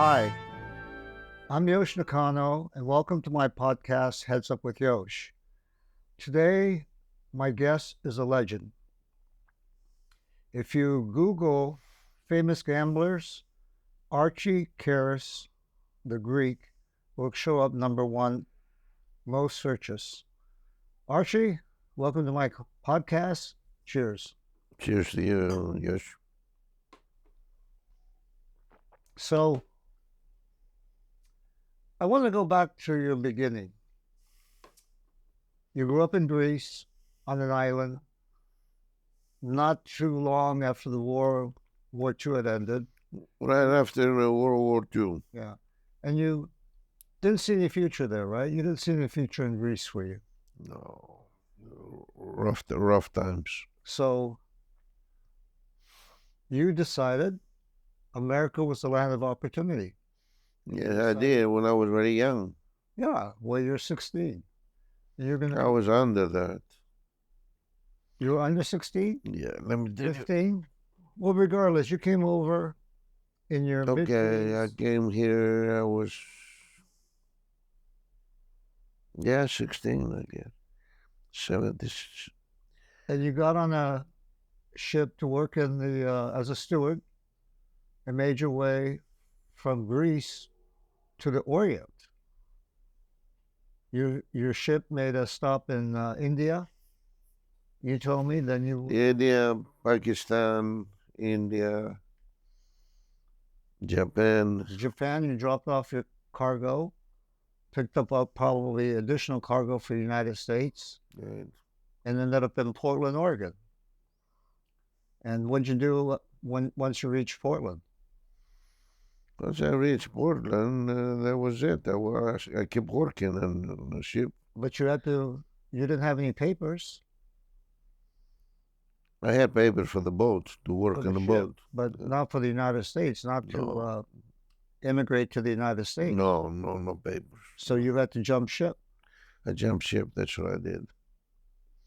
Hi, I'm Yosh Nakano, and welcome to my podcast, Heads Up with Yosh. Today, my guest is a legend. If you Google famous gamblers, Archie the Greek, will show up number one most searches. Archie, welcome to my podcast. Cheers. Cheers to you, Yosh. So, I want to go back to your beginning. You grew up in Greece on an island not too long after the War II had ended. Right after World War II. Yeah. And you didn't see any future there, right? You didn't see any future in Greece, were you? No, rough times. So you decided America was the land of opportunity. Yeah, I did when I was very young. Yeah, well, you're 16. I was under that. You were under 16? Yeah, let me tell you. 15? Well, regardless, you came over in your Okay, mid-teens. I came here, I was, 16, I guess. 70. And you got on a ship to work in the as a steward and made your way from Greece to the Orient. Your ship made a stop in India. You told me. Then you India, Pakistan, India, Japan. You dropped off your cargo, picked up probably additional cargo for the United States, Right. and ended up in Portland, Oregon. And what'd you do once you reached Portland? Once I reached Portland, that was it. I kept working on the ship. But you didn't have any papers. I had papers for the boat, to work on the boat. But not for the United States, not to immigrate to the United States. No papers. So you had to jump ship. I jumped ship, that's what I did.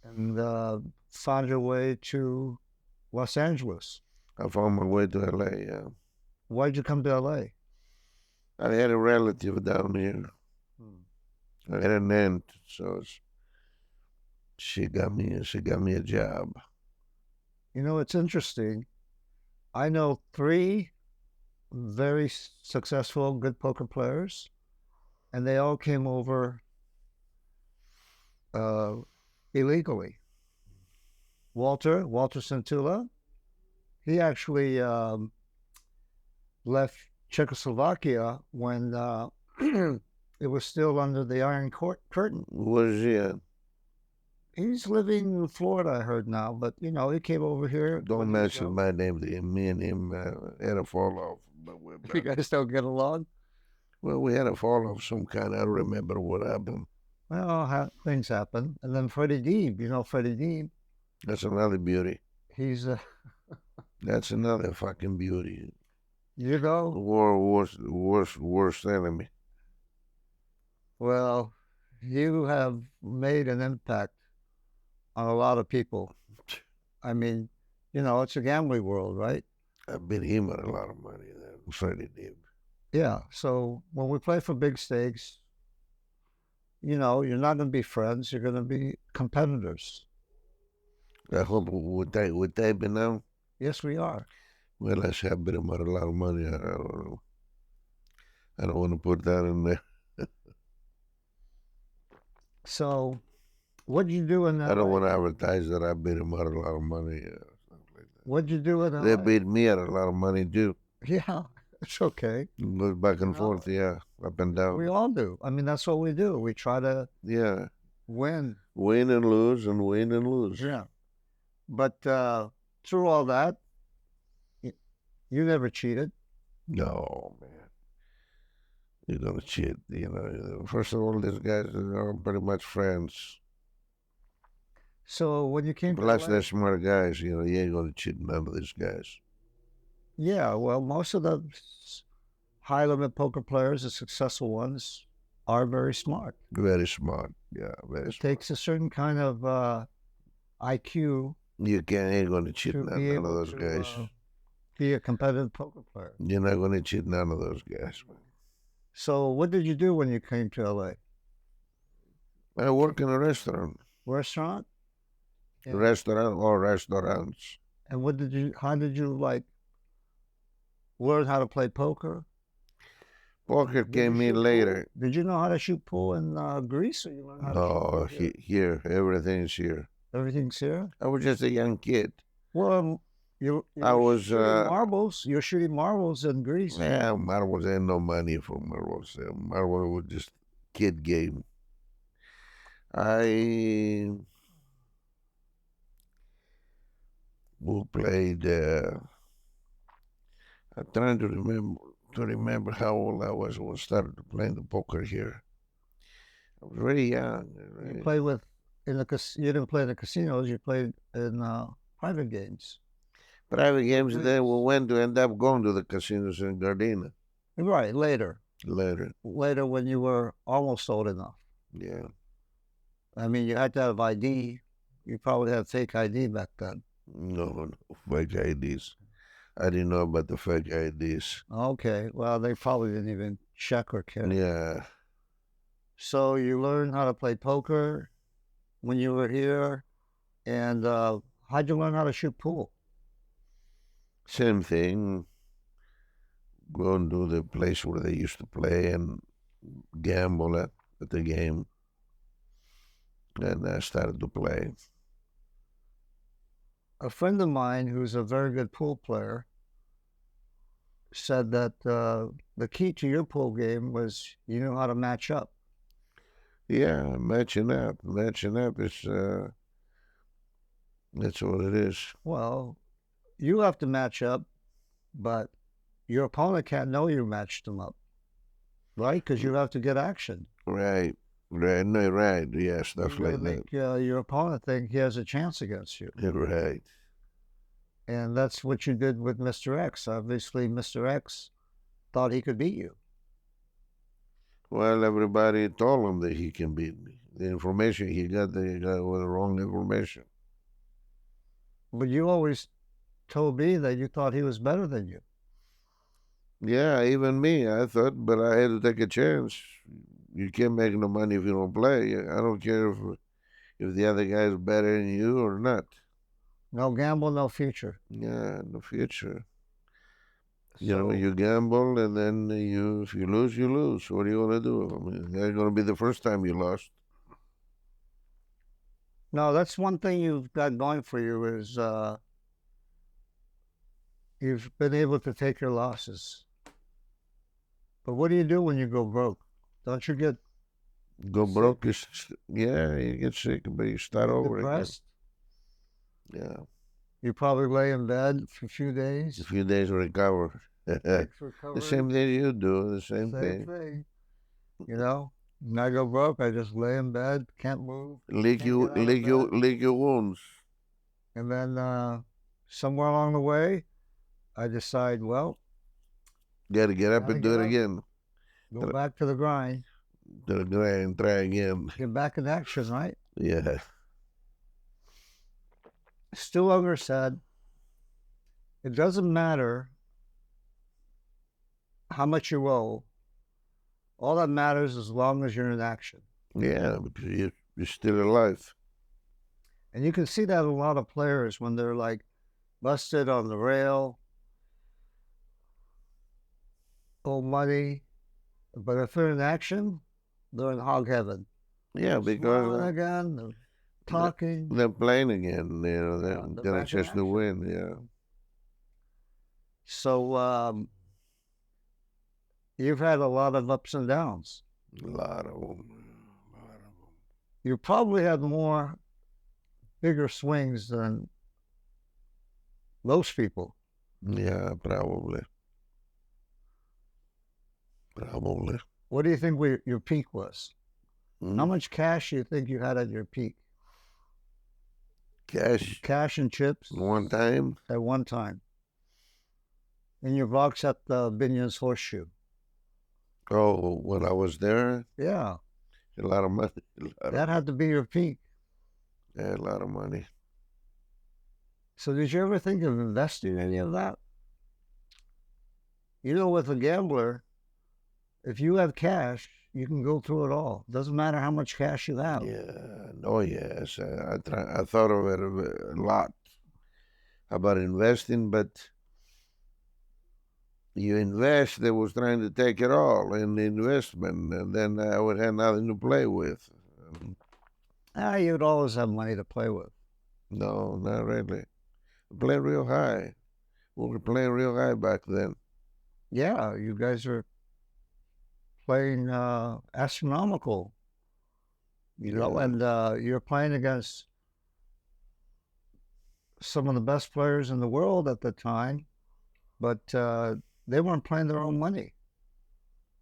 And found your way to Los Angeles. I found my way to LA, yeah. Why'd you come to LA? I had a relative down here. I had an aunt, so she got me a job. You know, it's interesting. I know 3 very successful, good poker players, and they all came over illegally. Walter Centula, he actually left Czechoslovakia when it was still under the Iron Curtain. Where's he at? He's living in Florida, I heard now, but he came over here. Don't mention my name. Me and him had a fall off. But you guys don't get along? Well, we had a fall off some kind. I don't remember what happened. Well, things happen. And then Freddie Deeb, Freddie Deeb. That's another beauty. He's That's another fucking beauty. Worst enemy. Well, you have made an impact on a lot of people. I mean, it's a gambling world, right? I bet him a lot of money that Freddie did. Yeah. So when we play for big stakes, you're not going to be friends. You're going to be competitors. I hope would they be now? Yes, we are. Well, I say I bet him a lot of money. I don't know. I don't want to put that in there. So, what'd you do in that? I don't want to advertise that I beat him out a lot of money. Like what'd you do in that? They beat me out a lot of money too. Yeah, it's okay. Goes back and forth, yeah, up and down. We all do. I mean, that's what we do. We try to win and lose, and win and lose. Yeah, but through all that, you never cheated. No, man. You're gonna cheat. First of all, these guys are pretty much friends. So when you came plus they're smart guys, you ain't gonna cheat none of these guys. Yeah, well, most of the high limit poker players, the successful ones, are very smart. Very smart, yeah, very it smart. Takes a certain kind of IQ. You ain't gonna cheat none of those guys. be a competitive poker player. You're not going to cheat none of those guys. So what did you do when you came to LA? I work in a restaurant. Restaurant? Yeah. Restaurant or restaurants. And how did you like learn how to play poker? Poker came in later. Pool? Did you know how to shoot pool in Greece, or you learned how to shoot pool here? Here, everything's here. Everything's here? I was just a young kid. Well, I was shooting marbles. You're shooting marbles in Greece. Yeah, marbles ain't no money for marbles. Marbles was just kid game. We played. I'm trying to remember how old I was when I started playing the poker here. I was very young. You played you didn't play in the casinos. You played in private games. Private games. Then we went to end up going to the casinos in Gardena. Right, later. Later when you were almost old enough. Yeah. I mean, you had to have ID. You probably had fake ID back then. No, fake IDs. I didn't know about the fake IDs. Okay, well, they probably didn't even check or care. Yeah. So you learned how to play poker when you were here, and how'd you learn how to shoot pool? Same thing. Go to the place where they used to play and gamble at the game. And I started to play. A friend of mine who's a very good pool player said that the key to your pool game was you knew how to match up. Yeah, matching up. Matching up is that's what it is. Well, you have to match up, but your opponent can't know you matched them up, right? Because you have to get action. Right. No, right. Yeah, stuff like that. Your opponent think he has a chance against you. Right. And that's what you did with Mr. X. Obviously, Mr. X thought he could beat you. Well, everybody told him that he can beat me. The information he got was the wrong information. But you always told me that you thought he was better than you. Yeah, even me, I thought, but I had to take a chance. You can't make no money if you don't play. I don't care if the other guy is better than you or not. No gamble, no future. Yeah, no future. You gamble, and then if you lose, you lose. What are you going to do? I mean, it's going to be the first time you lost. No, that's one thing you've got going for you is you've been able to take your losses. But what do you do when you go broke? Don't you get broke? You get sick, but you start over depressed? Again. Yeah. You probably lay in bed for a few days. A few days to recover. The same thing you do. The same thing. You know, when I go broke, I just lay in bed, can't move. Lick your wounds. And then somewhere along the way, I decide, well, gotta get up and do it again. Go back to the grind. To the grind, try again. Get back in action, right? Yeah. Stu Unger said, it doesn't matter how much you owe. All that matters as long as you're in action. Yeah, because you're still alive. And you can see that in a lot of players when they're like busted on the rail, owe money, but if they're in action, they're in hog heaven. Yeah, because again, they're talking. They're playing again. They're got a chance to win. Yeah. So you've had a lot of ups and downs. A lot of them. You probably had bigger swings than most people. Yeah, probably. Probably. What do you think your peak was? How much cash do you think you had at your peak? Cash and chips? One time? At one time. In your box at the Binion's Horseshoe. Oh, when I was there? Yeah. A lot of money. That had to be your peak. Yeah, a lot of money. So did you ever think of investing any of that? With a gambler, if you have cash, you can go through it all. Doesn't matter how much cash you have. Yeah. Oh yes. I thought of it a lot about investing, but you invest, they was trying to take it all in the investment, and then I would have nothing to play with. You'd always have money to play with. No, not really. Play real high. We were playing real high back then. Yeah, you guys are playing astronomical, Yeah. and you're playing against some of the best players in the world at the time, but they weren't playing their own money.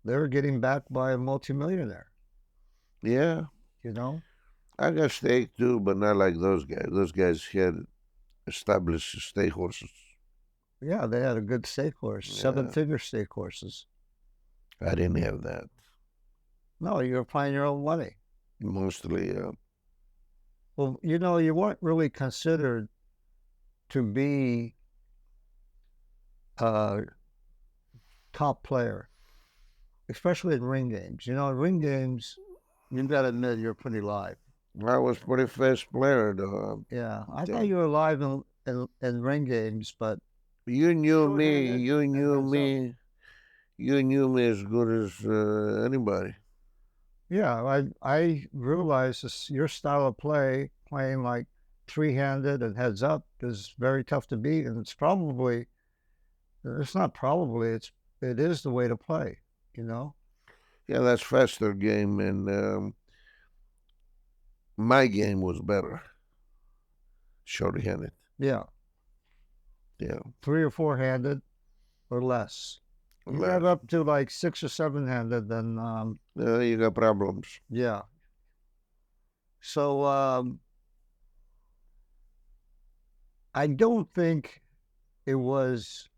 They were getting backed by a multimillionaire, Yeah. you know? I got stake too, but not like those guys. Those guys had established stake horses. Yeah, they had a good stake horse, Yeah. seven-figure stake horses. I didn't have that. No, you were playing your own money. Mostly, Well, you weren't really considered to be a top player, especially in ring games. In ring games, you've got to admit you're pretty live. I was pretty fast player though. Yeah, I thought you were live in ring games, but You knew me. short-handed You and knew heads up. me. You knew me as good as anybody. Yeah, I realize your style of playing like three-handed and heads up, is very tough to beat, and it's not probably, it is the way to play, Yeah, that's faster game, and my game was better. Short-handed. Yeah, Yeah. three or four-handed or less. You get up to like six or seven-handed, then you got problems. yeah. So I don't think it was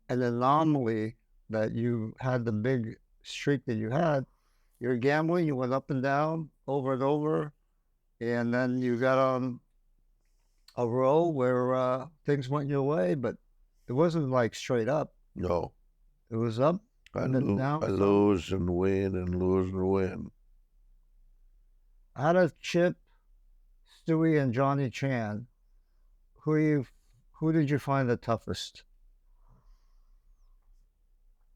an anomaly that you had the big streak that you had. You're gambling, you went up and down over and over, and then you got on a row where things went your way, but it wasn't like straight up. No. It was up and then down. I lose and win and lose and win. Out of Chip, Stewie, and Johnny Chan, who did you find the toughest?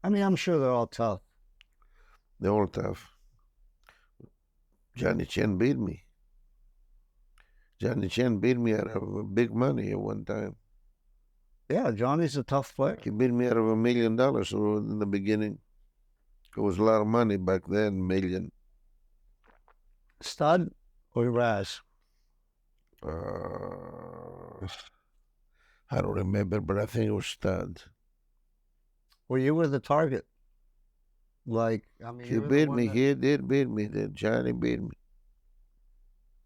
I mean, I'm sure they're all tough. They're all tough. Johnny Chan beat me. Johnny Chan beat me out of big money at one time. Yeah, Johnny's a tough player. He beat me out of $1 million in the beginning. It was a lot of money back then, million. Stud or Raz? I don't remember, but I think it was stud. Well, you were the target. He beat me. He did beat me. Johnny beat me.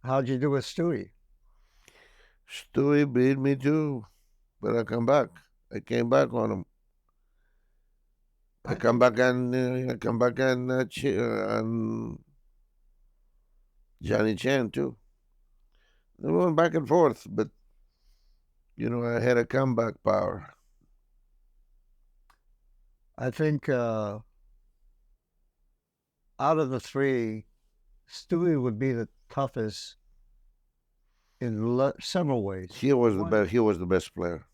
How'd you do with Stewie? Stewie beat me too, but I come back. I came back on him. I come back on Johnny Chan too. They went back and forth, but I had a comeback power. I think out of the three, Stewie would be the toughest in several ways. He was the best. He was the best player.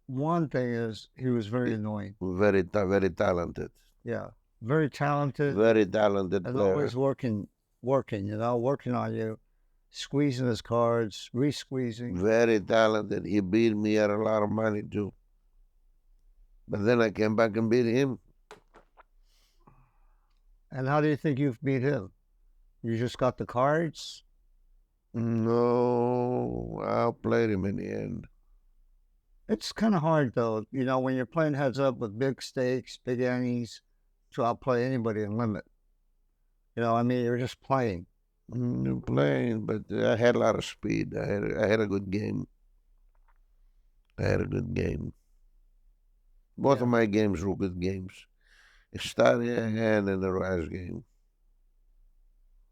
One thing is he was very annoying. Very talented. Yeah, very talented. Very talented and player. Always working on you, squeezing his cards, re-squeezing. Very talented. He beat me at a lot of money too. But then I came back and beat him. And how do you think you've beat him? You just got the cards? No, I outplayed him in the end. It's kind of hard though, when you're playing heads up with big stakes, big antes, to outplay anybody in limit. You're just playing. You're playing, but I had a lot of speed. I had a good game. Both of my games were good games. Stadia and in the Rise game.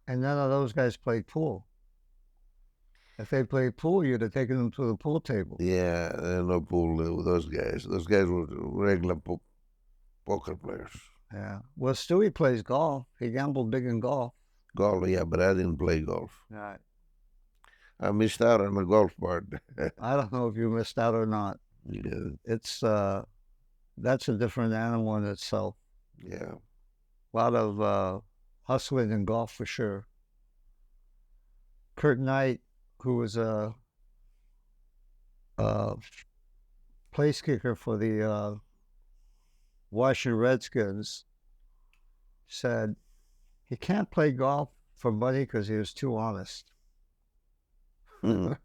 And none of those guys played pool. If they played pool, you'd have taken them to the pool table. Yeah, no pool with those guys. Those guys were regular poker players. Yeah. Well, Stewie plays golf. He gambled big in golf. Golf, yeah, but I didn't play golf. Right. I missed out on the golf part. I don't know if you missed out or not. Yeah, It's that's a different animal in itself. yeah. A lot of hustling in golf for sure. Kurt Knight, who was a place kicker for the Washington Redskins, said he can't play golf for money because he was too honest. Mm.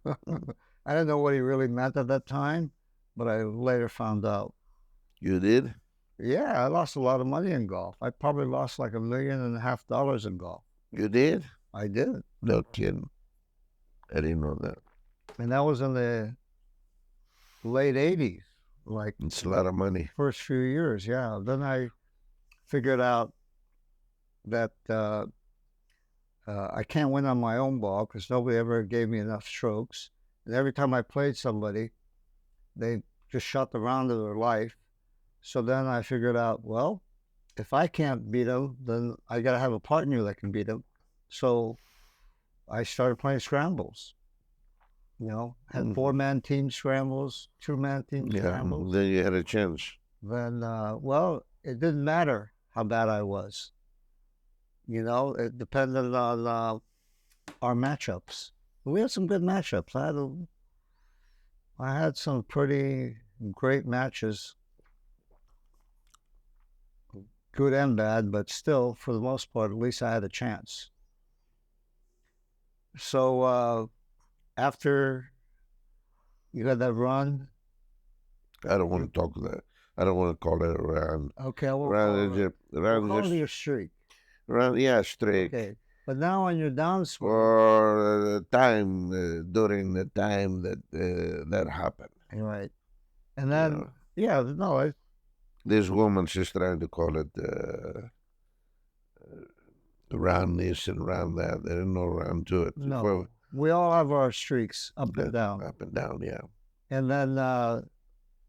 I don't know what he really meant at that time, but I later found out. You did? Yeah, I lost a lot of money in golf. I probably lost like $1.5 million in golf. You did? I did. No kidding. I didn't know that. And that was in the late 80s, like It's a lot of money. first few years. Yeah. Then I figured out that I can't win on my own ball because nobody ever gave me enough strokes. And every time I played somebody, they just shot the round of their life. So then I figured out, well, if I can't beat them, then I got to have a partner that can beat them. So I started playing scrambles. You know, had Mhm. 4-man team scrambles, 2-man team Yeah, scrambles. then you had a chance. Then, well, it didn't matter how bad I was. You know, it depended on our matchups. We had some good matchups. I had some pretty great matches, good and bad, but still, for the most part, at least I had a chance. So after you had that run, I don't want to talk that. I don't want to call it around. okay, we'll Around call it, around we'll call it just your streak. around, yeah, streak. Okay, but now on your downswing, For the time during the time that that happened. right? And You then, know, yeah, no, this woman, she's trying to call it around this and around that. There is no round to it. no, we all have our streaks up Yeah, and down. up and down, yeah. And then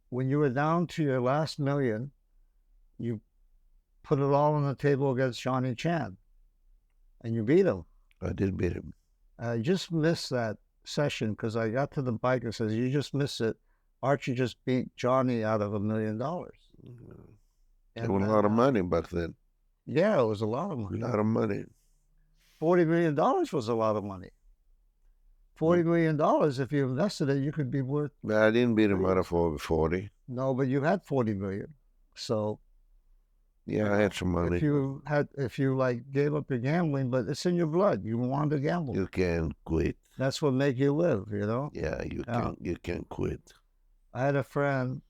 when you were down to your last million, you put it all on the table against Johnny Chan, and you beat him. I did beat him. I just missed that session because I got to the bike and says, "You just missed it. Archie just beat Johnny out of $1 million." It was a lot of money back then. Yeah, it was a lot of A money. lot of money. $40 million was a lot of money. $40 million, if you invested it, you could be worth. But I didn't beat him out of over 40. No, but you had 40 million. So Yeah, I had some money. if you like gave up your gambling, but it's in your blood. You want to gamble. You can't quit. That's what make you live, you know? Yeah, you can't quit. I had a friend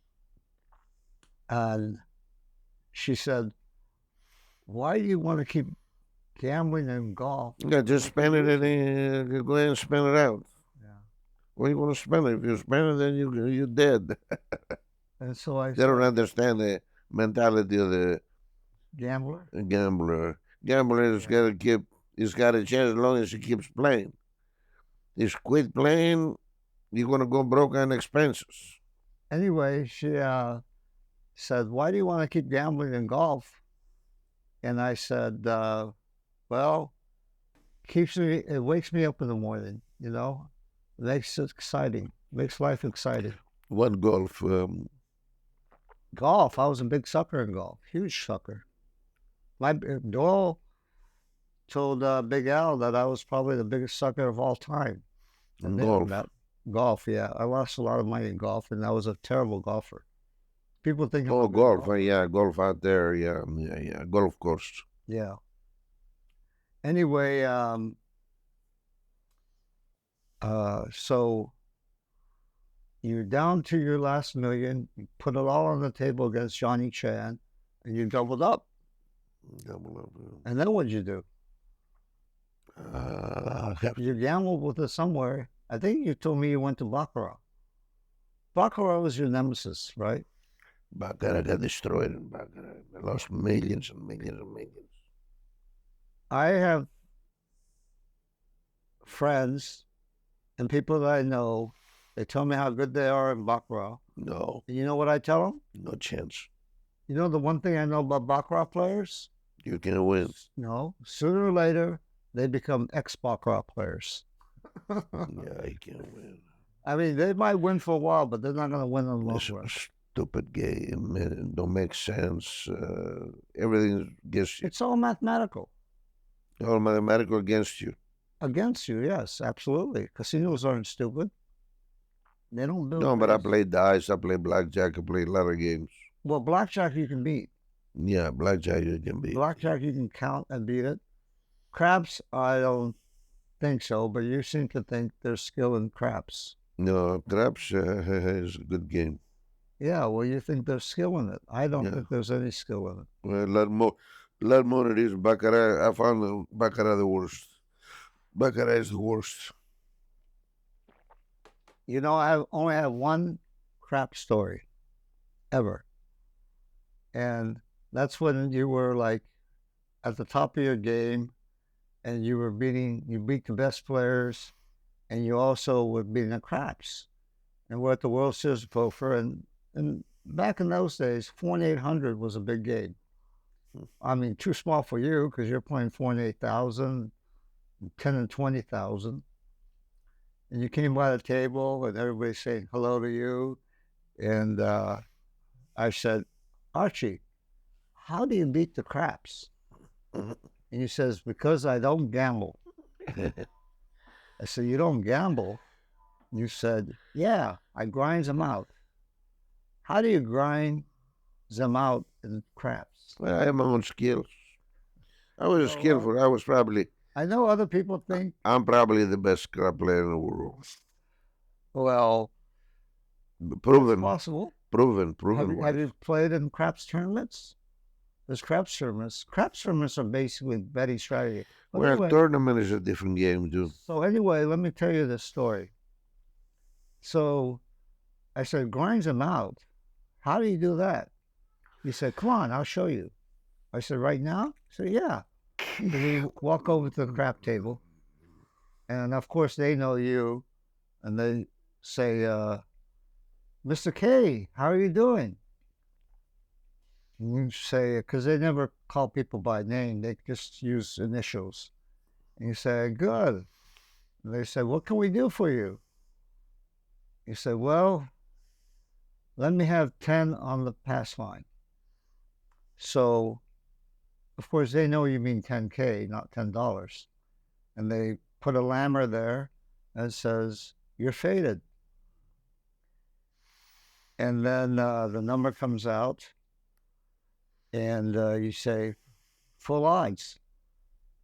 and she said, "Why do you want to keep gambling in golf?" Yeah, just spend it and go ahead and spend it out. Yeah. What do you want to spend it? If you spend it, then you're dead. And so I They said, don't understand the mentality of the "Gambler?" gambler. Gambler has got to keep. He's got a chance as long as he keeps playing. He's quit playing, you're gonna go broke on expenses. Anyway, she said, "Why do you want to keep gambling in golf?" And I said, "Well, it wakes me up in the morning, you know, makes it exciting, makes life exciting." What golf? Golf, I was a big sucker in golf, huge sucker. My Doyle told Big Al that I was probably the biggest sucker of all time. In golf. Golf, yeah. I lost a lot of money in golf, and I was a terrible golfer. People think I'm a Oh, good golf. golfer. Yeah, golf out there. Yeah, golf course. Yeah. Anyway, so you're down to your last million. You put it all on the table against Johnny Chan, and you doubled up. Double up. And then what'd you do? Uh, You gambled with us somewhere. I think you told me you went to Baccarat. Baccarat was your nemesis, right? Baccarat got destroyed in Baccarat. I lost millions and millions and millions. I have friends and people that I know. They tell me how good they are in Baccarat. No, And you know what I tell them? no chance. You know the one thing I know about baccarat players? You can win. No, sooner or later they become ex-baccarat players. Yeah, you can win. I mean, they might win for a while, but they're not going to win in the long It's a run. stupid game. It don't make sense. Everything against you. It's all mathematical. All mathematical against you. Against you, yes, absolutely. Casinos aren't stupid. They don't build. No, but I things. play dice. I play blackjack. I play a lot of games. Well, blackjack you can beat. Yeah, blackjack you can beat. Blackjack you can count and beat it. Craps, I don't think so, but you seem to think there's skill in craps. No, craps is a good game. Yeah, well, you think there's skill in it. I don't Yeah. think there's any skill in it. Well, a lot more it is baccarat. I found baccarat the worst. Baccarat is the worst. You know, I only have one crap story ever. And that's when you were like at the top of your game and you beat the best players and you also were beating the craps. And we're at the World Series of Poker. And back in those days, 4 and 800 was a big game. I mean, too small for you because you're playing 4 and 8,000, 10 and 20,000. And you came by the table and everybody's saying hello to you. And I said, Archie, how do you beat the craps? And he says, because I don't gamble. I said, you don't gamble? You said, yeah, I grind them out. How do you grind them out in craps? Well, I have my own skills. I was skillful. I was probably. I know other people think. I'm probably the best crap player in the world. Well, proven. It's possible. Proven. Have you played in craps tournaments? There's craps tournaments. Craps tournaments are basically betting strategy. But well, anyway, tournament is a different game too. So anyway, let me tell you this story. So I said, grind them out. How do you do that? He said, come on, I'll show you. I said, right now? He said, yeah. And we walk over to the crap table. And of course, they know you. And they say, Mr. K, how are you doing? And you say, because they never call people by name, they just use initials. And you say, good. And they say, what can we do for you? You say, well, let me have 10 on the pass line. So, of course, they know you mean 10K, not $10. And they put a lammer there and says, you're faded. And then the number comes out and you say, full odds.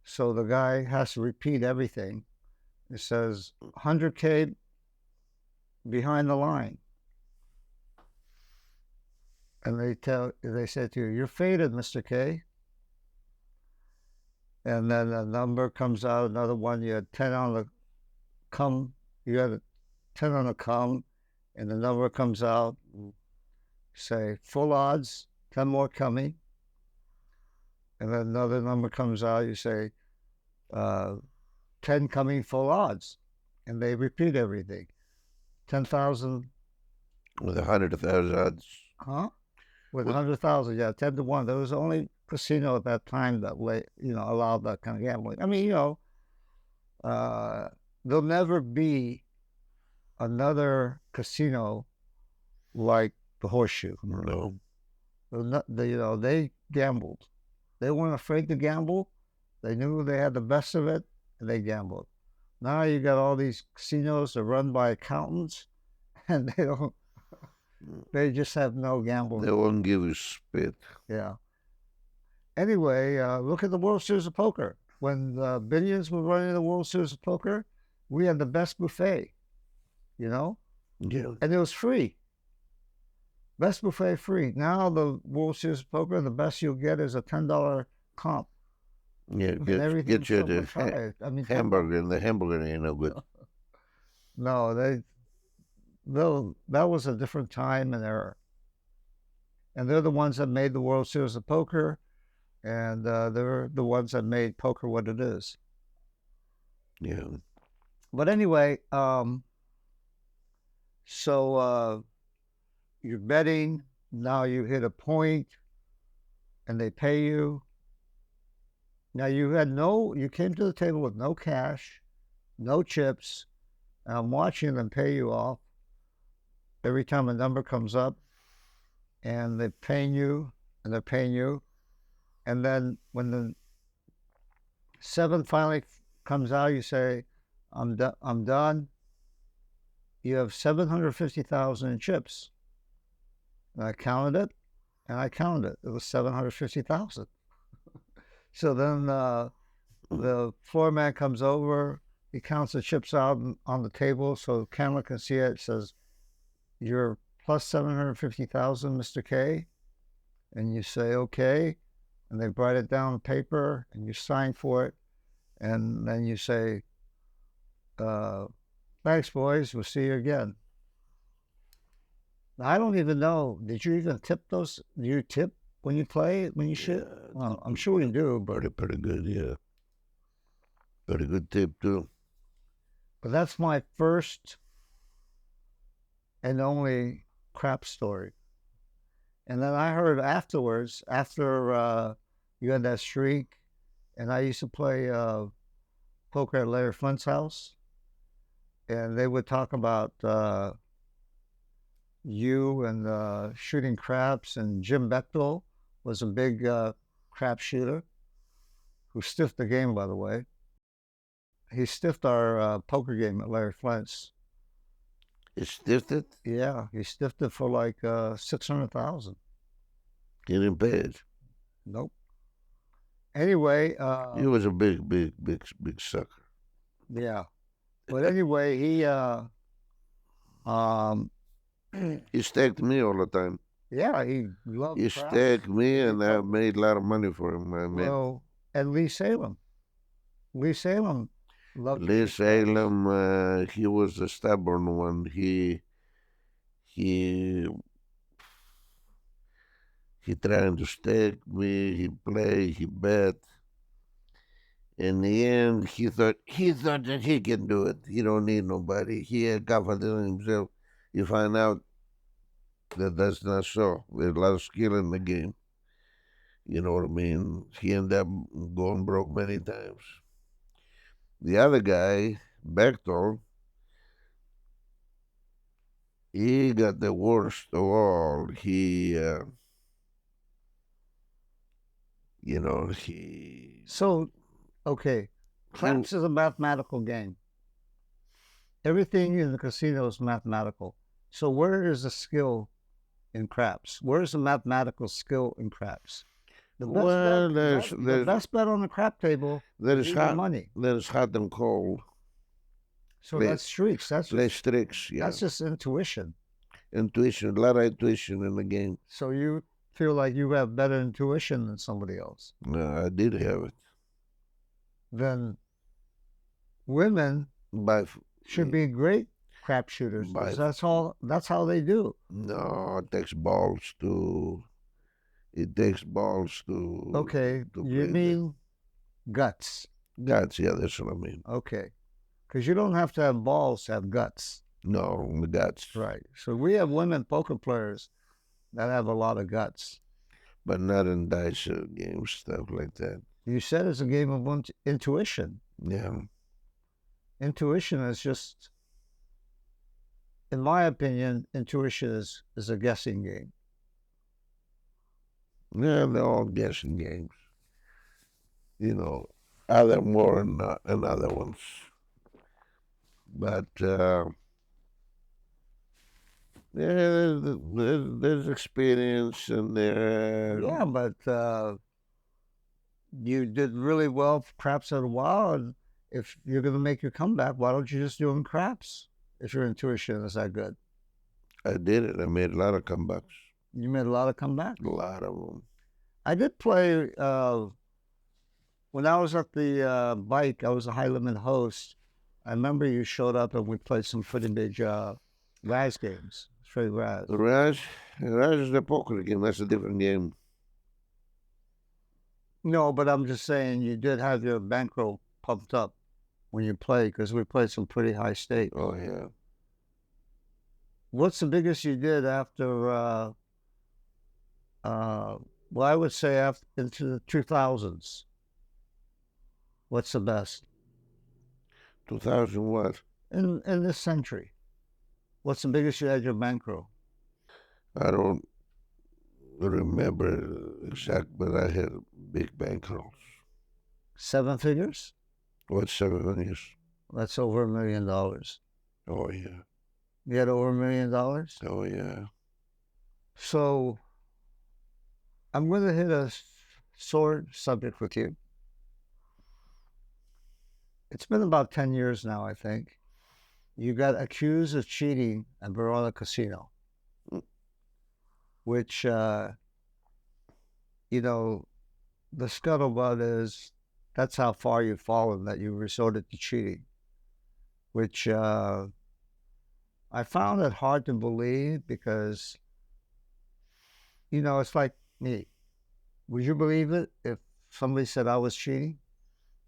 So the guy has to repeat everything. It says 100K behind the line. And they say to you, you're faded, Mr. K. And then a number comes out, another one, you had 10 on the come, you had 10 on the come, and the number comes out, say full odds, 10 more coming. And then another number comes out, you say 10 coming, full odds. And they repeat everything. 10,000. With 100,000 odds. Huh? With 100,000, yeah, 10 to 1. There was only casino at that time that allowed that kind of gambling. I mean, there'll never be another casino like the Horseshoe. No. They gambled. They weren't afraid to gamble. They knew they had the best of it, and they gambled. Now you got all these casinos that are run by accountants, and they just have no gambling. They won't give you spit. Yeah. Anyway, look at the World Series of Poker. When Billions was running the World Series of Poker, we had the best buffet, Yeah. And it was free. Best buffet free. Now the World Series of Poker, the best you'll get is a $10 comp. Yeah, get you the hamburger, and the hamburger ain't no good. No, that was a different time and era. And they're the ones that made the World Series of Poker, and they're the ones that made poker what it is. Yeah. But anyway, so you're betting. Now you hit a point. and they pay you. Now you came to the table with no cash, no chips, and I'm watching them pay you off every time a number comes up, and they're paying you, and they're paying you, and then when the seven finally comes out, you say, I'm done. You have 750,000 in chips. And I counted it, and I counted it. It was 750,000. So then the floor man comes over. He counts the chips out on the table so the camera can see it. It says, you're plus 750,000, Mr. K. And you say, okay. And they write it down on paper, and you sign for it. And then you say, thanks, boys. We'll see you again. Now, I don't even know. Did you even tip those? Do you tip when you play, when you shoot? Yeah, Well, I'm sure you do, but pretty good, yeah. Pretty good tip, too. but that's my first and only crap story. And then I heard afterwards, after you had that streak, and I used to play poker at Larry Flint's house, and they would talk about you and shooting craps, and Jim Bechtel was a big crap shooter who stiffed the game, by the way. He stiffed our poker game at Larry Flint's. He stiffed it? Yeah, he stiffed it for like 600,000. He didn't pay it. Nope. Anyway, He was a big sucker. yeah. But anyway, he He staked me all the time. yeah, he loved He craps. staked me, and I made a lot of money for him. Well, and Lee Salem loved Lee craps. Salem, he was the stubborn one. He trying to stake me. He play. He bet. In the end, he thought that he can do it. He don't need nobody. He had confidence in himself. You find out that that's not so. There's a lot of skill in the game. You know what I mean? He ended up going broke many times. The other guy, Bechtel, he got the worst of all. He, So, okay, craps is a mathematical game. Everything in the casino is mathematical. So where is the skill in craps? Where is the mathematical skill in craps? The best bet on the crap table is even money. That is hot and cold. So that's streaks. That's tricks. Yeah, that's just intuition. Intuition, a lot of intuition in the game. So you feel like you have better intuition than somebody else. No, I did have it. Then women should be great crap shooters. That's how they do. No, it takes balls to. It takes balls to. Okay, you mean guts? Guts, yeah, that's what I mean. Okay, because you don't have to have balls to have guts. No, the guts. Right. So we have women poker players that have a lot of guts. But not in dice games, stuff like that. You said it's a game of intuition. Yeah. Intuition is just, in my opinion, intuition is a guessing game. Yeah, they're all guessing games. You know, other more than other ones. But yeah, there's experience and there. Yeah, but you did really well for craps at a while, and if you're going to make your comeback, why don't you just do them craps if your intuition is that good? I did it. I made a lot of comebacks. You made a lot of comebacks? A lot of them. I did play, when I was at the bike, I was a high limit host. I remember you showed up and we played some pretty big Raz games, straight Raz. Raz is the poker game. That's a different game. No, but I'm just saying you did have your bankroll pumped up when you played, because we played some pretty high stakes. Oh, yeah. What's the biggest you did after Well, I would say after into the 2000s. What's the best 2000 what? in this century? What's the biggest you had your bankroll? I don't remember exact, but I had big bankrolls. 7 figures? What, 7 years? That's over $1 million. Oh yeah. You had over $1 million. Oh yeah. So I'm going to hit a sore subject with you. It's been about 10 years now, I think. You got accused of cheating at Verona Casino, which, you know, the scuttlebutt is that's how far you've fallen that you resorted to cheating, which I found it hard to believe because, it's like me. Would you believe it if somebody said I was cheating?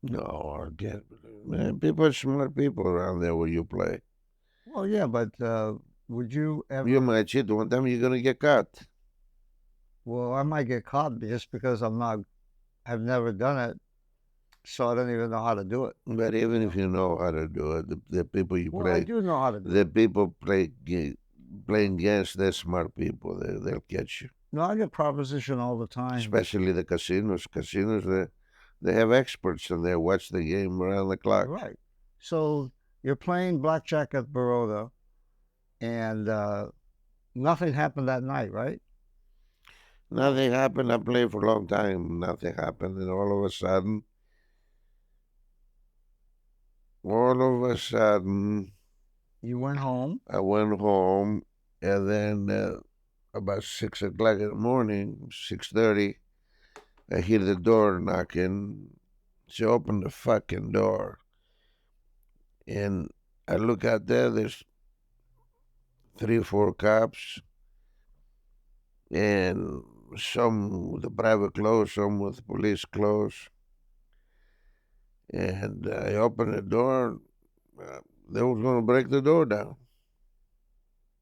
No, I can't. Man, people are smart people around there where you play. Well, yeah, but would you You ever? might cheat one time, you're gonna get caught. Well, I might get caught just because I've never done it, so I don't even know how to do it. But even if you know how to do it, the people you Well, I play, do know how to do the it. people playing against, they're smart people. They'll catch you. No, I get proposition all the time. Especially the casinos. Casinos, they have experts in there. Watch the game around the clock. Right. So you're playing blackjack at Baroda, and nothing happened that night, right? Nothing happened. I played for a long time. Nothing happened, and all of a sudden, You went home. I went home, and then about 6 o'clock in the morning, 6:30, I hear the door knocking. She opened the fucking door, and I look out there. There's 3 or 4 cops, and some with the private clothes, some with police clothes. And I opened the door. They was going to break the door down.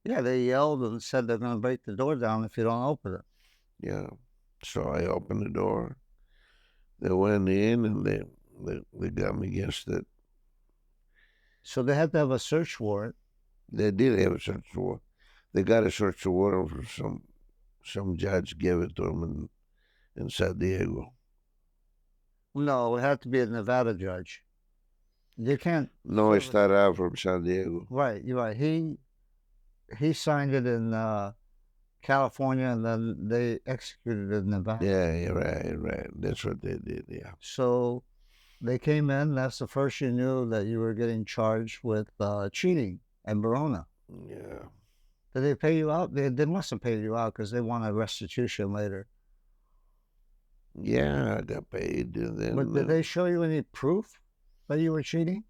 Yeah, they yelled and said they're going to break the door down if you don't open it. Yeah. So I opened the door. They went in and they got me against it. So they had to have a search warrant. They did have a search warrant. They got a search warrant for some judge gave it to them in San Diego. No, it had to be a Nevada judge. You can't. No, I started out from San Diego. Right, you're right. He signed it in California, and then they executed it in Nevada. Yeah, right. That's what they did. Yeah. So they came in. That's the first you knew that you were getting charged with cheating in Verona. Yeah. Did they pay you out? They must have paid you out because they want a restitution later. Yeah, I got paid. And then, But did they show you any proof that you were cheating?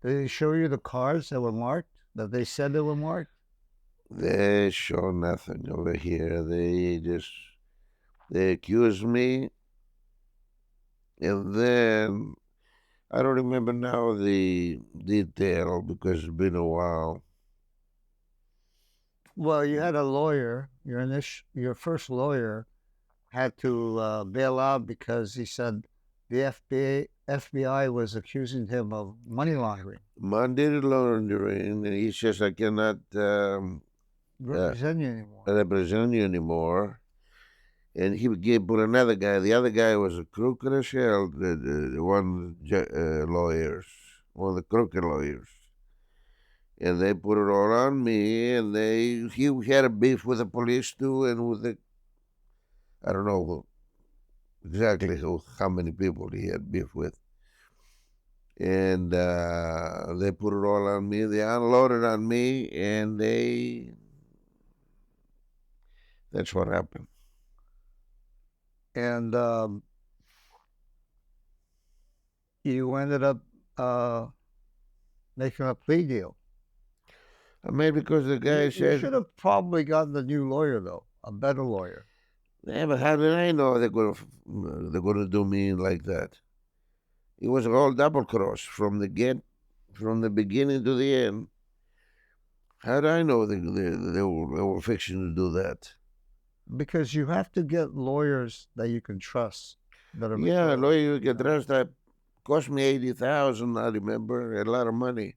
Did they show you the cards that were marked, that they said they were marked? They show nothing over here. They accuse me, and then I don't remember now the detail because it's been a while. Well, you had a lawyer. Your first lawyer had to bail out because he said the FBI was accusing him of money laundering. Monday laundering, and he says I cannot Represent you anymore. represent you anymore. And he put another guy. The other guy was a crooked as hell. The one lawyers, one of the crooked lawyers, and they put it all on me. And he had a beef with the police too, and with the I don't know exactly how many people he had beef with. And they put it all on me. They unloaded on me, and that's what happened. And you ended up making a plea deal. I mean, because the guy You said, should have probably gotten a new lawyer, though, a better lawyer. yeah, but how did I know they're gonna do me like that? It was all double cross from the beginning to the end. How did I know they were fixing to do that? Because you have to get lawyers that you can trust. That are Yeah, mature. lawyer you can trust. That cost me 80,000. I remember a lot of money,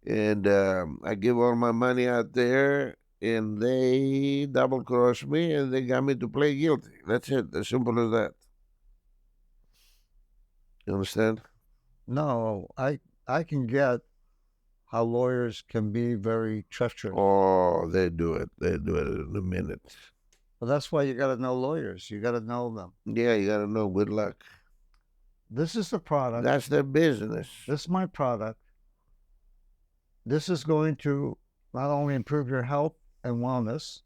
and I give all my money out there, and they double crossed me, and they got me to play guilty. That's it. As simple as that. You understand? No, I can get how lawyers can be very treacherous. Oh, they do it. They do it in a minute. Well, that's why you got to know lawyers. You got to know them. Yeah, you gotta know. Good luck. This is the product. That's their business. This is my product. This is going to not only improve your health and wellness,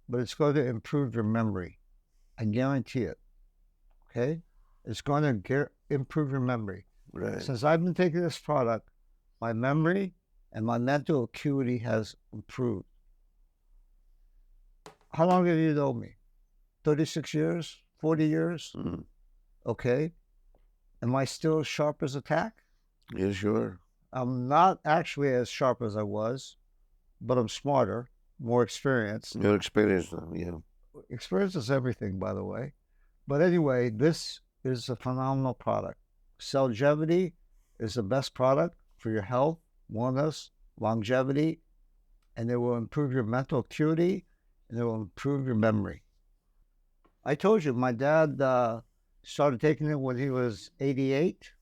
but it's going to improve your memory. I guarantee it. Okay? It's going to improve your memory. Right. Since I've been taking this product, my memory and my mental acuity has improved. How long have you known me? 36 years? 40 years? Mm. Okay. Am I still sharp as a tack? Yeah, sure. I'm not actually as sharp as I was, but I'm smarter, more experienced. Your experience now, yeah. Experience is everything, by the way. But anyway, this is a phenomenal product. Cellgevity is the best product for your health, wellness, longevity, and it will improve your mental acuity and it will improve your memory. I told you, my dad started taking it when he was 88.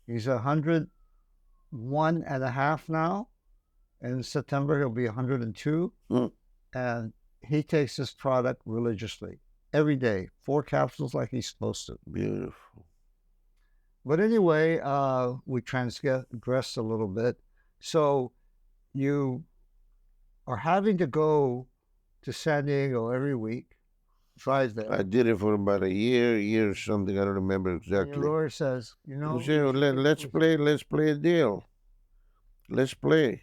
He's 101 and a half now. In September, he'll be 102. Mm. And he takes this product religiously every day, 4 capsules like he's supposed to. Beautiful. But anyway, we transgressed a little bit. So you are having to go to San Diego every week, drive there. I did it for about a year or something. I don't remember And exactly. your lawyer says, you know, You say, "Oh, let's play a deal. Let's play."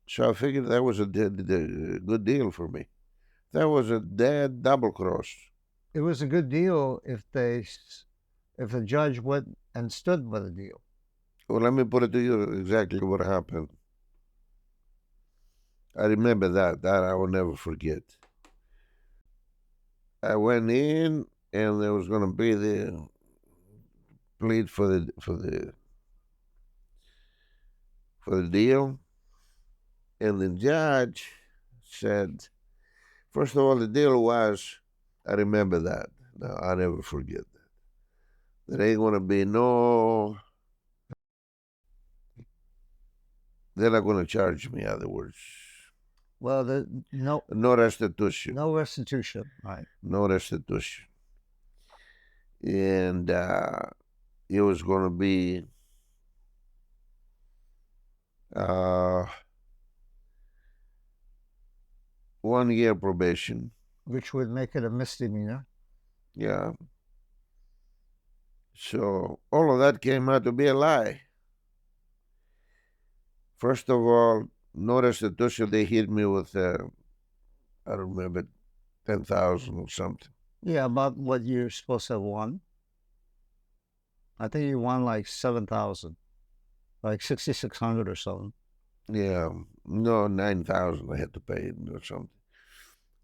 So I figured that was a good deal for me. That was a dead double cross. It was a good deal if the judge went and stood by the deal. Well, let me put it to you exactly what happened. I remember that I will never forget. I went in, and there was going to be the plead for the deal, and the judge said, first of all, the deal was, I remember that. No, I'll never forget that. There ain't going to be no. They're not going to charge me. In other words, Well, no restitution. no restitution, right? No restitution. And it was going to be 1 year probation. Which would make it a misdemeanor. Yeah. So all of that came out to be a lie. First of all, no restitution. They hit me with, I don't remember, 10,000 or something. Yeah, about what you're supposed to have won. I think you won like 7,000, like 6,600 or something. Yeah, no, 9,000 I had to pay or something.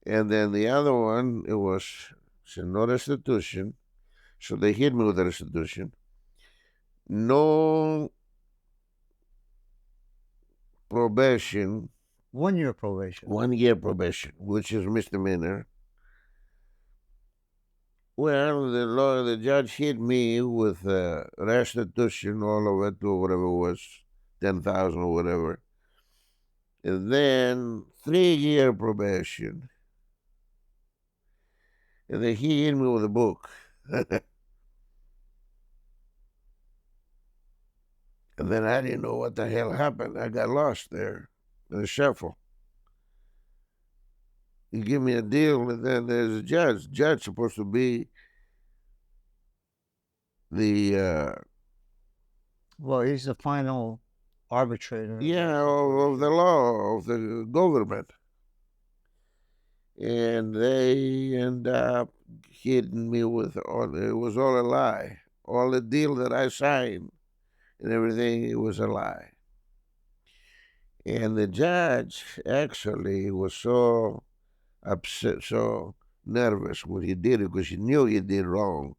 And then the other one, it was no restitution. So they hit me with the restitution. No probation. 1 year probation. 1 year probation, which is misdemeanor. Well, the judge hit me with restitution, all of it, or whatever it was, 10,000 or whatever. And then 3 year probation. And then he hit me with a book. And then I didn't know what the hell happened. I got lost there in the shuffle. You give me a deal, and then there's a judge. Judge supposed to be the Well, he's the final arbitrator. of the law of the government, and they end up hitting me with all. It was all a lie. All the deal that I signed and everything, it was a lie. And the judge actually was so upset, so nervous when he did it because he knew he did wrong.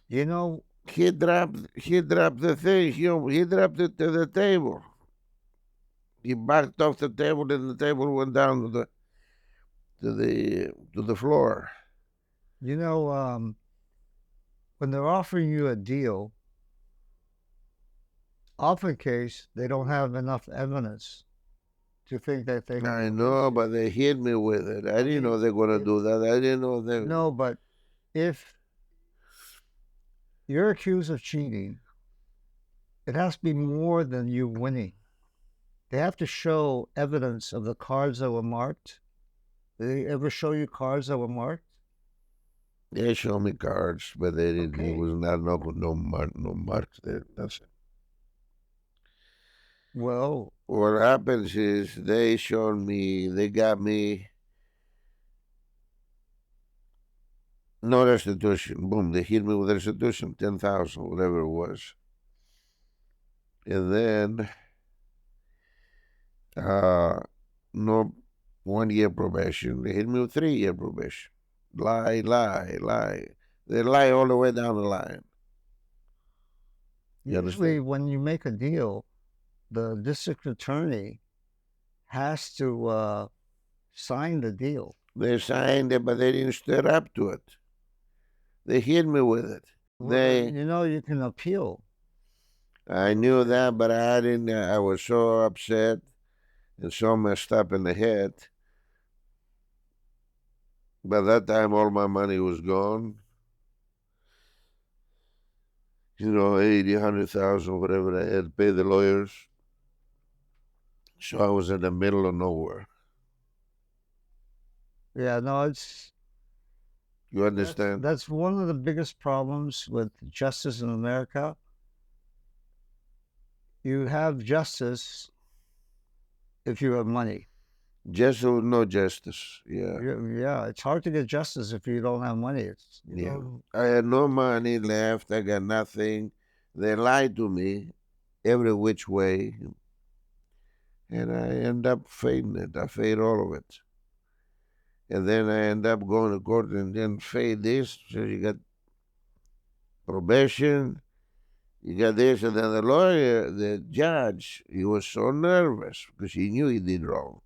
You know, He dropped the thing. He dropped it to the table. He backed off the table, and the table went down to the floor. you know, when they're offering you a deal, often case they don't have enough evidence to think that they can I release know, you. but they hit me with it. I didn't know mean, they're gonna if do that. I didn't know they. no, but if you're accused of cheating, it has to be more than you winning. They have to show evidence of the cards that were marked. Did they ever show you cards that were marked? They showed me cards, but they didn't. It Okay. was not no marks there. That's it. Well, What happens is they showed me. They got me no restitution. Boom! They hit me with restitution, 10,000, whatever it was, and then no 1 year probation. They hit me with 3 year probation. Lie, lie, lie. They lie all the way down the line. You usually understand? when you make a deal, the district attorney has to sign the deal. They signed it, but they didn't stand up to it. They hit me with it. Well, They, you know, you can appeal. I knew that, but I didn't. I was so upset and so messed up in the head. By that time, all my money was gone. 80, 100,000, whatever I had to pay the lawyers. So I was in the middle of nowhere. Yeah, no, it's You understand? that's one of the biggest problems with justice in America. You have justice if you have money. Just no justice. Yeah. Yeah, it's hard to get justice if you don't have money. It's Yeah. I had no money left. I got nothing. They lied to me every which way. And I end up fading it. I fade all of it. And then I end up going to court and then fade this. So you got probation, you got this. And then the lawyer, the judge, he was so nervous because he knew he did wrong.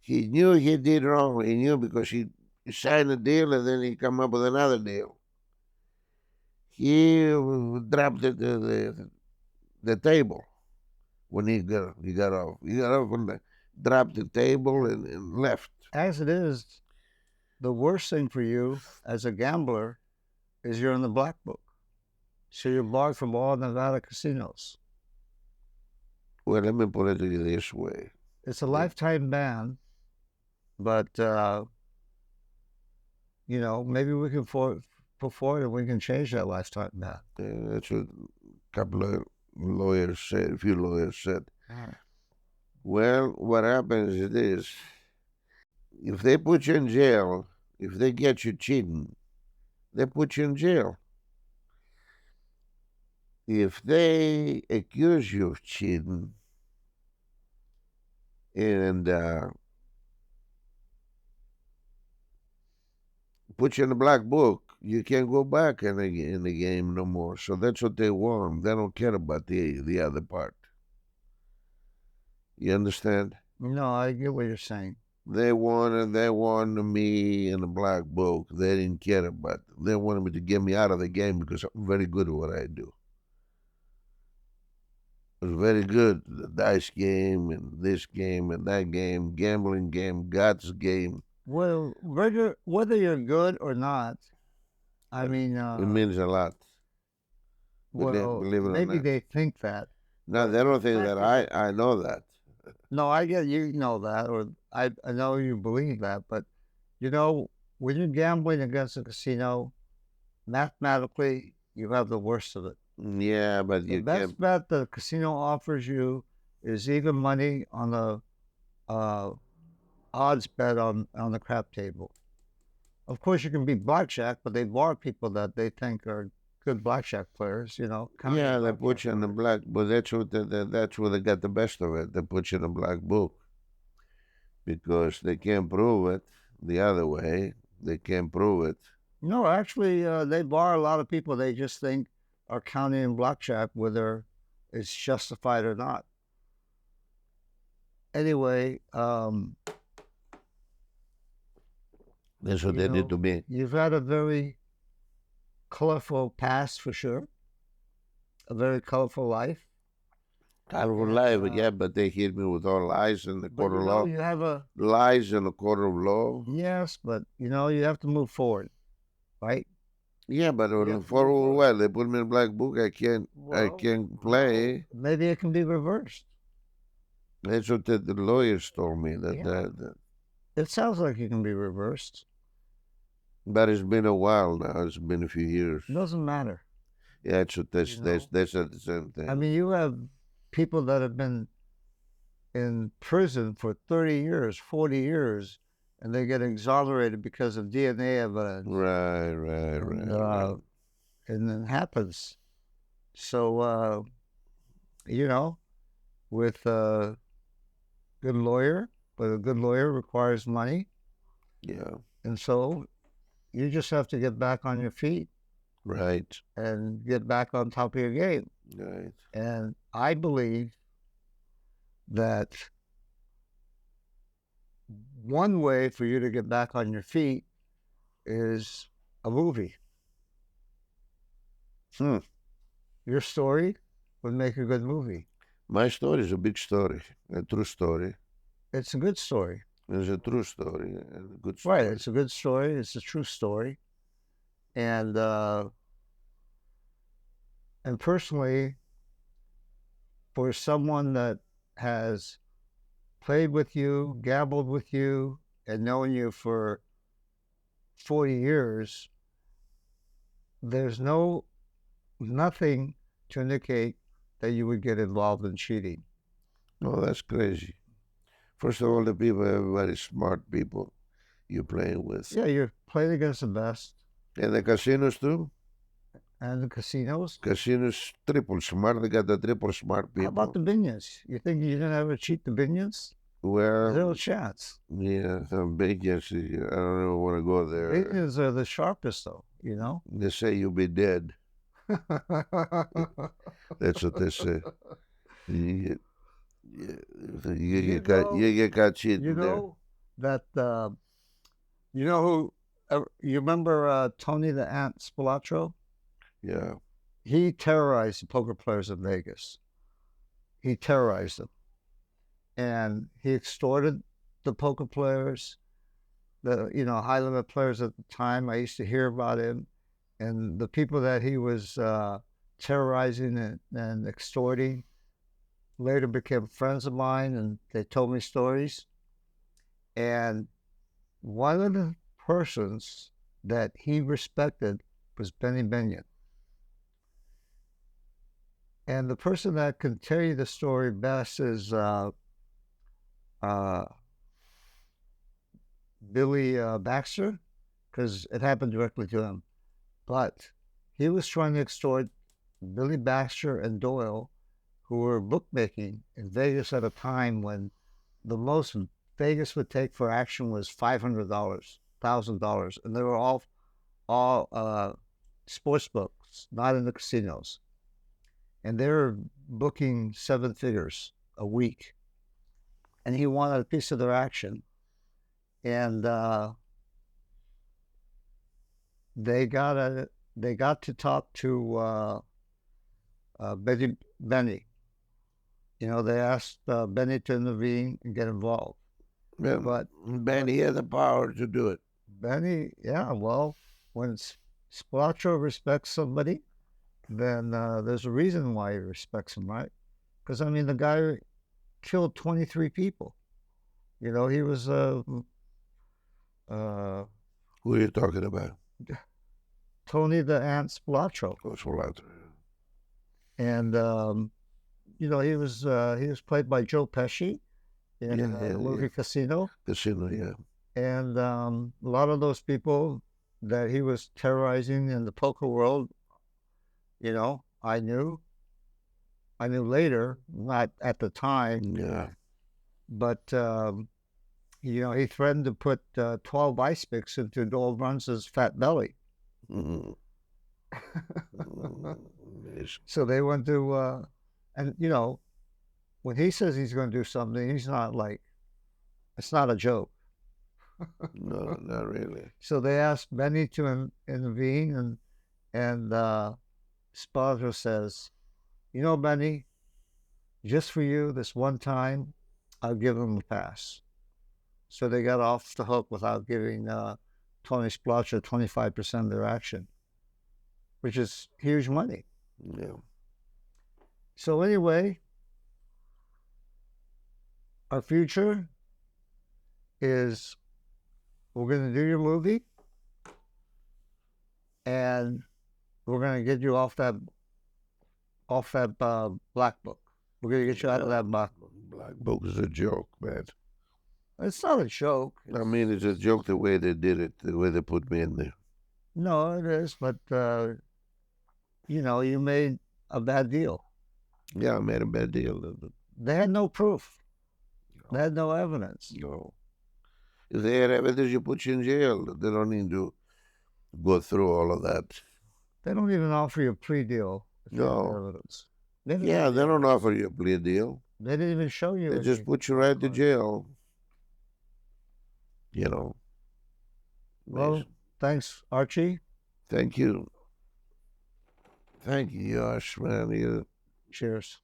He knew he did wrong. He knew because he signed a deal and then he come up with another deal. He dropped the table when he got off. He got off and dropped the table and left. As it is, the worst thing for you as a gambler is you're in the black book. So you're barred from all Nevada casinos. Well, let me put it to you this way. It's a lifetime ban, but maybe we can put forward and we can change that lifetime ban. That's what a couple of lawyers said, a few lawyers said. Well, what happens is this. If they put you in jail, if they get you cheating, they put you in jail. If they accuse you of cheating and put you in the black book, you can't go back in the game no more. So that's what they want. They don't care about the other part. You understand? No, I get what you're saying. They wanted me in the black book. They didn't care about it. They wanted me to get me out of the game because I'm very good at what I do. I was very good. The dice game and this game and that game, gambling game, God's game. Well, whether you're good or not, I mean, It means a lot. well, Believe it or maybe not. they think that. No, but they don't the think fact that. is I know that. No, I get you know that, or I know you believe that, but when you're gambling against a casino, mathematically, you have the worst of it. Yeah, but The you best can't. bet the casino offers you is even money on the uh, odds bet on the crap table. Of course, you can beat blackjack, but they bar people that they think are good blackjack players. Yeah, they put you in the black, but that's what that's where they got the best of it. They put you in the black book. because they can't prove it the other way. They can't prove it. No, actually, they bar a lot of people. They just think are counting in blackjack whether it's justified or not. Anyway, That's what they did to me. you've had a very colorful past for sure, a very colorful life. Colorful life, yeah, but they hit me with all lies in the But court you of know, law. you have a Lies in the court of law. yes, but you know, you have to move forward, right? Yeah, but Yeah, for well, well, they put me in Blackbook. I can't Well, play. maybe it can be reversed. That's what the lawyers told me. Yeah. It sounds like it can be reversed. But it's been a while now. It's been a few years. It doesn't matter. Yeah, that's what You know? that's the same thing. I mean, you have people that have been in prison for 30 years, 40 years, and they get exonerated because of DNA evidence. Right. And it happens. So, you know, with a good lawyer, but a good lawyer requires money. Yeah. And so you just have to get back on your feet. Right. And get back on top of your game. Right. And I believe that one way for you to get back on your feet is a movie. Your story would make a good movie. My story is a big story, a true story. It's a good story. It's a true story, a good story. Right, it's a good story. It's a true story. And personally, for someone that has played with you, gambled with you, and known you for 40 years, there's nothing to indicate that you would get involved in cheating. No, that's crazy. First of all, the people are very smart people you're playing with. Yeah, you're playing against the best. And the casinos too? And the casinos? Casinos triple smart. They got the triple smart people. How about the binions? You think you're going to ever cheat the binions? Well, zero chance. Yeah, some binions. I don't ever want to go there. Binions are the sharpest, though, you know? They say you'll be dead. That's what they say. You get caught cheating. You know that, you know who, you remember Tony the Ant Spilatro? Yeah. He terrorized the poker players in Vegas. He terrorized them. And he extorted the poker players, the high limit players at the time. I used to hear about him, and the people that he was terrorizing and extorting later became friends of mine, and they told me stories. And one of the persons that he respected was Benny Binion. And the person that can tell you the story best is Billy Baxter, because it happened directly to him. But he was trying to extort Billy Baxter and Doyle, who were bookmaking in Vegas at a time when the most Vegas would take for action was $500, $1,000, and they were all sports books, not in the casinos. And they were booking 7 figures a week. And he wanted a piece of their action. And they got to talk to Benny. They asked Benny to intervene and get involved. Yeah, but Benny had the power to do it. Benny, yeah, well, when Spilatro respects somebody, then there's a reason why he respects him, right? Because, I mean, the guy killed 23 people. He was... who are you talking about? Tony the Ant Spilatro. Oh, Spilatro. And, he was played by Joe Pesci in the movie Casino. Casino, yeah. And a lot of those people that he was terrorizing in the poker world, I knew later, not at the time. Yeah. But He threatened to put 12 ice picks into Dole Brunson's fat belly. Mm. Yes. So they went to, and when he says he's going to do something, he's not like, it's not a joke. No, not really. So they asked Benny to intervene, and Sparta says, Benny, just for you, this one time, I'll give him a pass. So they got off the hook without giving Tony Splotcher 25% of their action, which is huge money. Yeah. So anyway, our future is we're going to do your movie, and we're going to get you off that black book. We're going to get you out of that black book. Blackbook is a joke, man. It's not a joke. I mean, it's a joke the way they did it, the way they put me in there. No, it is, but you made a bad deal. Yeah, I made a bad deal. They had no proof. They had no evidence. No. If they had evidence, you put you in jail. They don't need to go through all of that. They don't even offer you a plea deal if you have No. evidence. Yeah, they don't offer you a plea deal. They didn't even show you. They just put you right to jail. You know. Well, Amazing. thanks, Archie. Thank you. Thank you, Yosh, man. Cheers.